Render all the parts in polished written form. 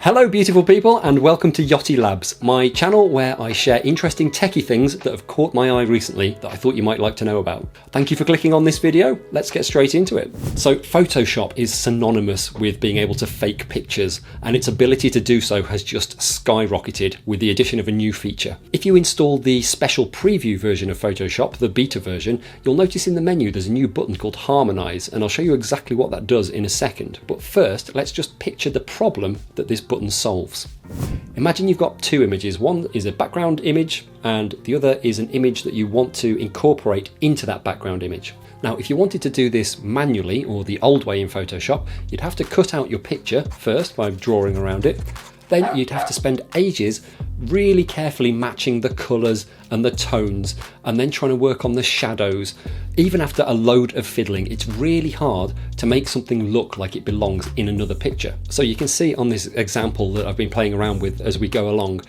Hello beautiful people and welcome to Yotty Labs, my channel where I share interesting techie things that have caught my eye recently that I thought you might like to know about. Thank you for clicking on this video, let's get straight into it. So Photoshop is synonymous with being able to fake pictures, and its ability to do so has just skyrocketed with the addition of a new feature. If you install the special preview version of Photoshop, the beta version, you'll notice in the menu there's a new button called Harmonize, and I'll show you exactly what that does in a second. But first, let's just picture the problem that this button solves. Imagine you've got two images. One is a background image and the other is an image that you want to incorporate into that background image. Now, if you wanted to do this manually or the old way in Photoshop, you'd have to cut out your picture first by drawing around it. Then you'd have to spend ages really carefully matching the colours and the tones and then trying to work on the shadows. Even after a load of fiddling, it's really hard to make something look like it belongs in another picture. So you can see on this example that I've been playing around with as we go along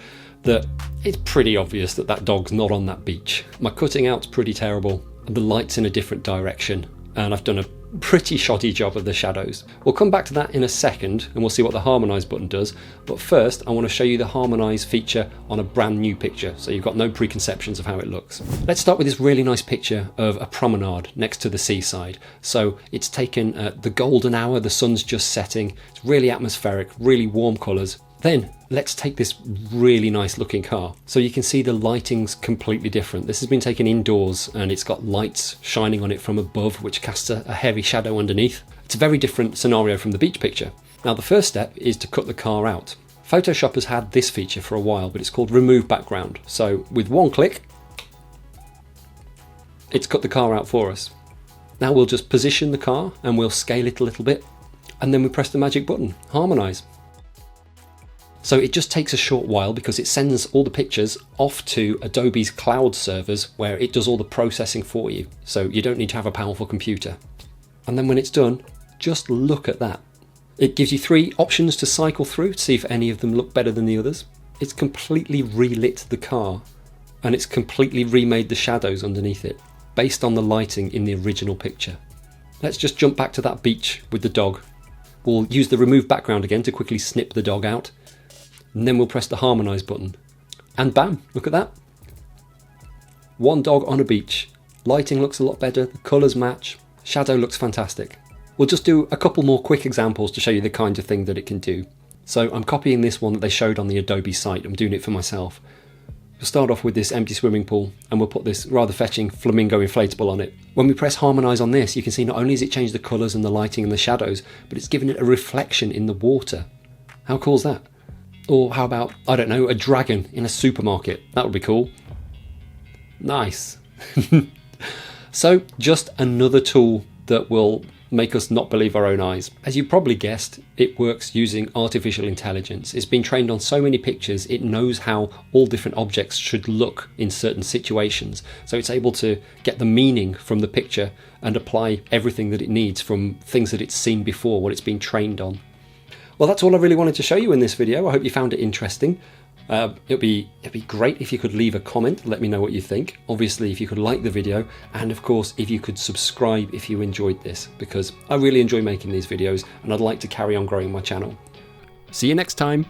that it's pretty obvious that that dog's not on that beach. My cutting out's pretty terrible, and the light's in a different direction, and I've done a pretty shoddy job of the shadows. We'll come back to that in a second and we'll see what the Harmonize button does, but first I want to show you the Harmonize feature on a brand new picture so you've got no preconceptions of how it looks. Let's start with this really nice picture of a promenade next to the seaside. So it's taken at the golden hour, the sun's just setting, it's really atmospheric, really warm colours. Then let's take this really nice looking car. So you can see the lighting's completely different. This has been taken indoors and it's got lights shining on it from above which casts a heavy shadow underneath. It's a very different scenario from the beach picture. Now the first step is to cut the car out. Photoshop has had this feature for a while, but it's called remove background. So with one click, it's cut the car out for us. Now we'll just position the car and we'll scale it a little bit, and then we press the magic button, Harmonize. So it just takes a short while because it sends all the pictures off to Adobe's cloud servers where it does all the processing for you. So you don't need to have a powerful computer. And then when it's done, just look at that. It gives you three options to cycle through to see if any of them look better than the others. It's completely relit the car and it's completely remade the shadows underneath it based on the lighting in the original picture. Let's just jump back to that beach with the dog. We'll use the remove background again to quickly snip the dog out. And then we'll press the Harmonize button. And bam, look at that. One dog on a beach. Lighting looks a lot better, the colours match, shadow looks fantastic. We'll just do a couple more quick examples to show you the kind of thing that it can do. So I'm copying this one that they showed on the Adobe site, I'm doing it for myself. We'll start off with this empty swimming pool and we'll put this rather fetching flamingo inflatable on it. When we press Harmonize on this, you can see not only has it changed the colours and the lighting and the shadows, but it's given it a reflection in the water. How cool is that? Or how about, I don't know, a dragon in a supermarket? That would be cool. Nice. So just another tool that will make us not believe our own eyes. As you probably guessed, it works using artificial intelligence. It's been trained on so many pictures, it knows how all different objects should look in certain situations. So it's able to get the meaning from the picture and apply everything that it needs from things that it's seen before, what it's been trained on. Well, that's all I really wanted to show you in this video. I hope you found it interesting. It'd be great if you could leave a comment, let me know what you think. Obviously, if you could like the video, and of course, if you could subscribe if you enjoyed this, because I really enjoy making these videos and I'd like to carry on growing my channel. See you next time.